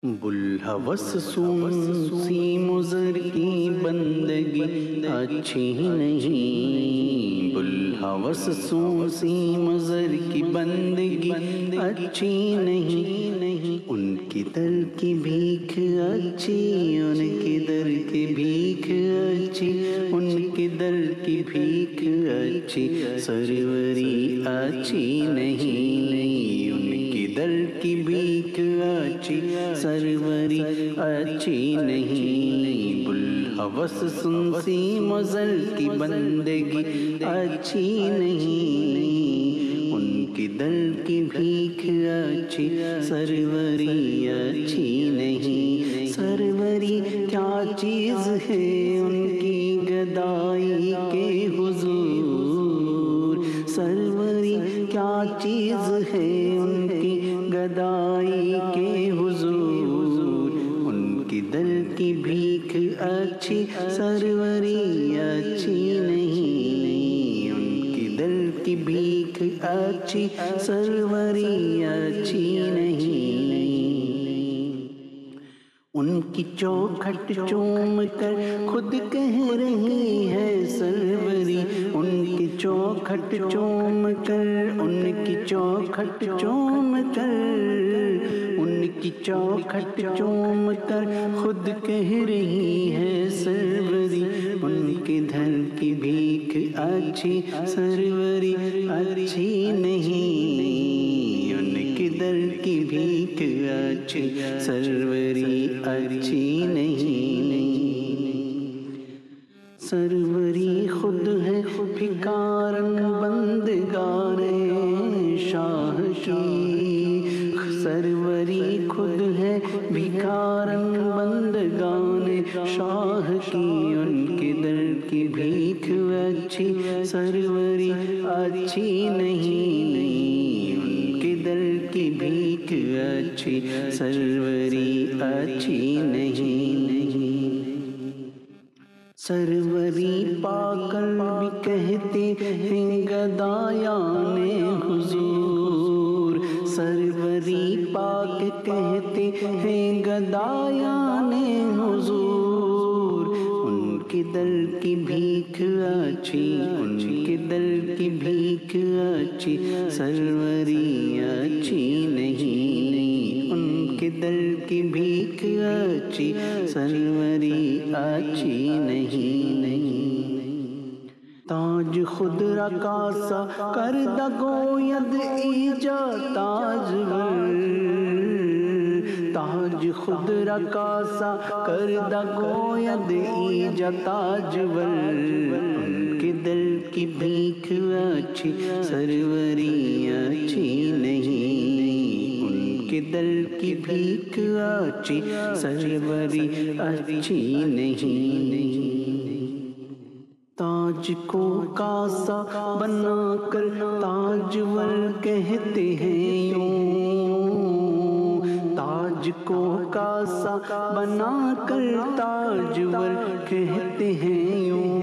بلحوث سی مضر کی بندگی اچھی نہیں، بلحوث سی مضر کی بندگی اچھی نہیں، ان کی در کی بھیک اچھی، ان کی در کی بھیک اچھی، ان کی در کی بھیک اچھی، سروری اچھی نہیں، ان کی در کی بھیک اچھی، سروری اچھی نہیں، بلحوث سی مضر کی بندگی اچھی نہیں، ان کی در کی بھیک اچھی، سروری اچھی نہیں، سروری کیا چیز ہے ان کی گدائی کے حضور، سروری کیا چیز ہے ان کی گدائی کے حضور، ان کی در کی بھیک اچھی، سروری اچھی نہیں، ان کی در کی بھیک اچھی، سروری اچھی نہیں، ان کی چوکھٹ چوم کر خود کہہ رہی ہے سروری، ان کی چوکھٹ چوم کر، ان کی چوکھٹ چوم کر، ان کی چوکھٹ چوم کر خود کہہ رہی ہے سروری، ان کی دھر کی بھیک اچھی، سروری اچھی نہیں، ان کی در کی بھیک اچھی، سروری اچھی نہیں، سروری خود ہے بھکارن بندگار شاہ کی، سروری خود ہے بھکارن بندگان شاہ کی، ان کی در کی بھیک اچھی، سروری اچھی نہیں، ان کی در کی بھیک اچھی، سروری اچھی نہیں، سروری پا کر بھی کہتے ہیں گدایان حضور، سروری پا کے کہتے ہیں گدایان حضور، ان کی در کی بھیک اچھی، ان کی در کی بھیک اچھی، سروری اچھی نہیں، ان کی در کی بھیک اچھی، سروری اچھی نہیں، تاج خود رقاصہ کردہ گوید ایجا تاجور، تاج خود رقاصہ کردہ گوید ایجا تاجور، ان کی در کی بھیک اچھی، سروری اچھی نہیں، ان کی در کی بھیک اچھی، سروری اچھی نہیں، تاج کو کاسہ بنا کر تاجور کہتے ہیں یوں، تاج کو کاسہ بنا کر تاجور کہتے ہیں یوں،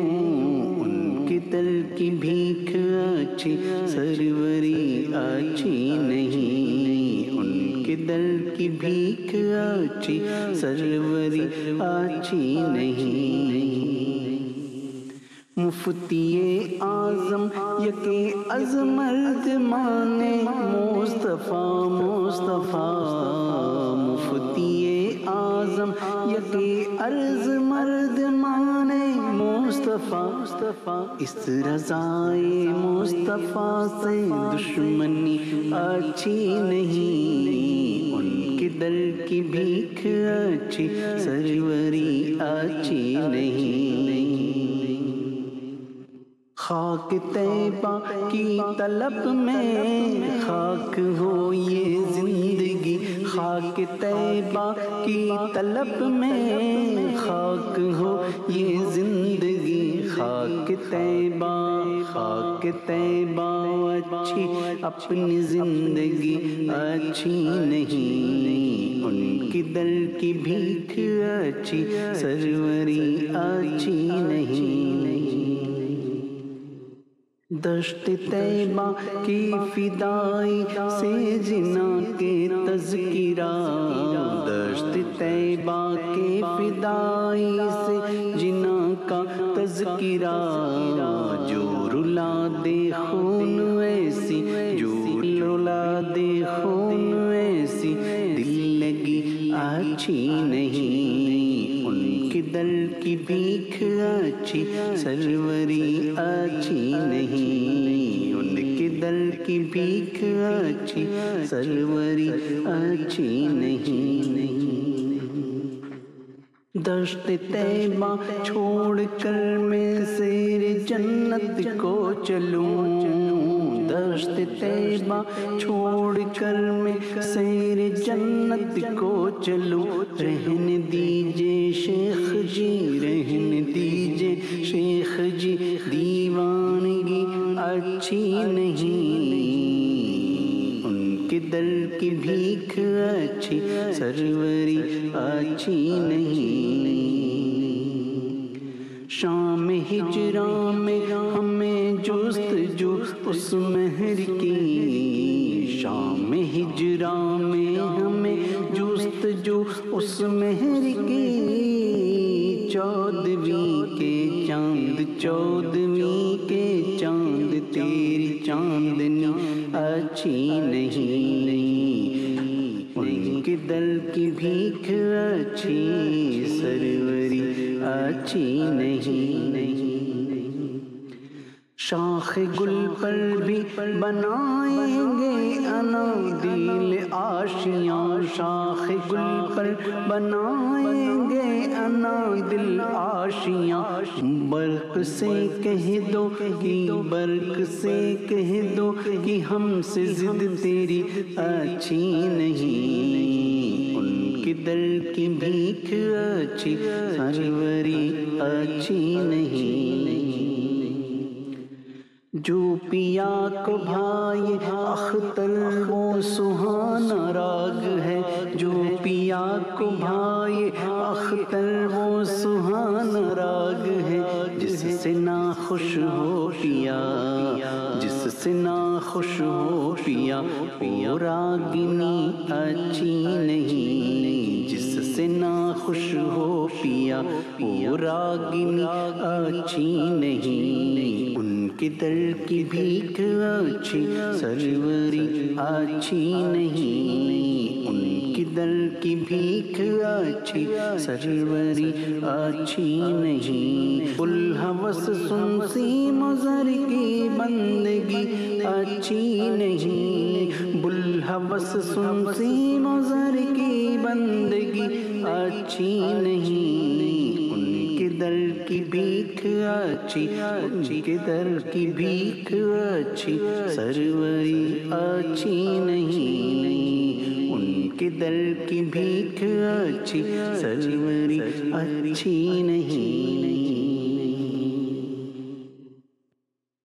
ان کی در کی بھیک اچھی، سروری اچھی نہیں، ان کی در کی بھیک اچھی، سروری اچھی نہیں، مفتی اعظم یک از مردمان مصطفیٰ، مصطفیٰ، مفتی اعظم یک از مردمان مصطفیٰ، اس رضائے مصطفیٰ سے دشمنی اچھی نہیں، ان کی در کی بھیک اچھی، سروری اچھی نہیں، خاک طیبہ کی طلب میں خاک ہو یہ زندگی، خاک طیبہ کی طلب میں خاک ہو یہ زندگی، خاک طیبہ، خاک طیبہ اچھی، اپنی زندگی اچھی نہیں، ان کی در کی بھیک اچھی، سروری اچھی نہیں، دشت طیبہ کی فدائی سے جنا کے تذکرہ، دشت طیبہ کے فدائی سے جنا کا تذکرہ، جو رلا دے خون ایسی، جو رلا دے خون ایسی، دل لگی اچھی نہیں، ان کے دل کی بھیک اچھی، سروری اچھی نہیں، ان کے دل کی بھیک اچھی، سروری اچھی نہیں۔ دشت طیبہ چھوڑ کر میں سیر جنت کو چلوں، دشت طیبہ چھوڑ کر میں سیر جنت کو چلوں، رہنے دیجئے شیخ جی، رہنے دیجئے شیخ جی، دیوانگی اچھی نہیں، ان کے دل کی بھیک اچھی، سروری اچھی نہیں۔ شام ہجراں میں ہمیں جستجو اس مہر کی، شام ہجراں میں ہمیں جستجو اس مہر کی، چودھویں کے چاند، چودھویں کے چاند، تیری چاندنی اچھی نہیں، ان کے دل کی بھیک اچھی، سروری اچھی نہیں۔ شاخ گل پر بھی بنائیں گے انادیل آشیاں، شاخ گل پر بنائیں گے انادیل آشیاں، برق سے کہہ دو کہ برق سے کہہ دو کہ ہم سے ضد تیری اچھی نہیں، ان کے دل کی بھیک اچھی، سروری اچھی نہیں۔ جو پیا کو بھائی اختر وہ سہانا راگ ہے، جو پیا کو بھائی اختر وہ سہانا راگ ہے، جس سے نا خوش ہو پیا، جس سے نا خوش ہو پیا، وہ راگنی اچھی نہیں، جس سے نا خوش ہو پیا، وہ راگنی اچھی نہیں، ان کے دل کی بھیک اچھی، سروری اچھی نہیں، ان کے دل کی بھیک اچھی، سروری اچھی نہیں۔ بلحوث سن سیم و زر کی بندگی اچھی نہیں، بلحوث سن سیم و زر کی بندگی اچھی نہیں، ان کے دل کی بھیک اچھی، ان کے دل کی بھیک اچھی، سروری اچھی نہیں، ان کے دل کی بھیک اچھی، سروری اچھی نہیں۔